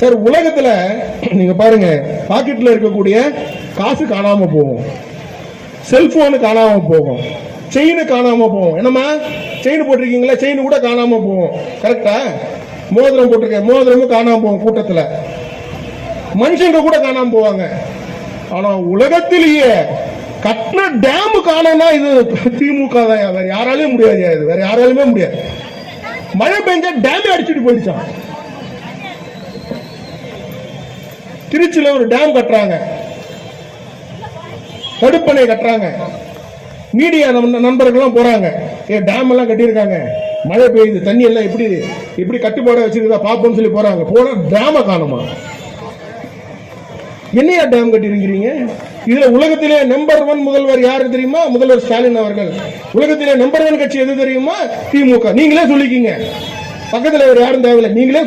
Sir உலகத்துல நீங்க பாருங்க, பாக்கெட்ல இருக்கக்கூடிய காசு காணாம போகும், செல்போனு காணாம போகும், செயின் காணாம போகும். என்னம்மா செயின் போட்டிருக்கீங்களா, செயின் கூட காணாம போகும். கரெக்டா? மோதிரம் போட்டிருக்கேன், மோதிரமும் காணாம போகும் கூட்டத்துல. மனுஷங்க கூட காணாம போவாங்க. ஆனா உலகத்திலேயே கட்டின டேம் காணனா இது திமுக தான். வேற யாராலையும் முடியாது, இது வேற யாராலுமே முடியாது. மழை பெஞ்சா டேம் அடிச்சுட்டு போயிடுச்சான். திருச்சியில ஒரு டேம் கட்டுறாங்க, தடுப்பணை கட்டுறாங்க. மீடியா நண்பர்கள்லாம் போறாங்க, டேம் எல்லாம் கட்டியிருக்காங்க, மழை பெய்யுது, தண்ணி எல்லாம் எப்படி கட்டுப்பாட வச்சிருக்கா பாப்போம்னு சொல்லி போறாங்க. போனா டேம காணுமா? என்னையா டேம் கட்டிருக்கிறீங்க? இதுல உலகத்திலே நம்பர் 1 முதல்வர் யாரு தெரியுமா? முதல்வர் ஸ்டாலின் அவர்கள். உலகத்திலே நம்பர் 1 கட்சி எது தெரியுமா? திமுக. நீங்களே சொல்லிக்கீங்க, பக்கத்துல யாரும் தேவையில்லை, நீங்களே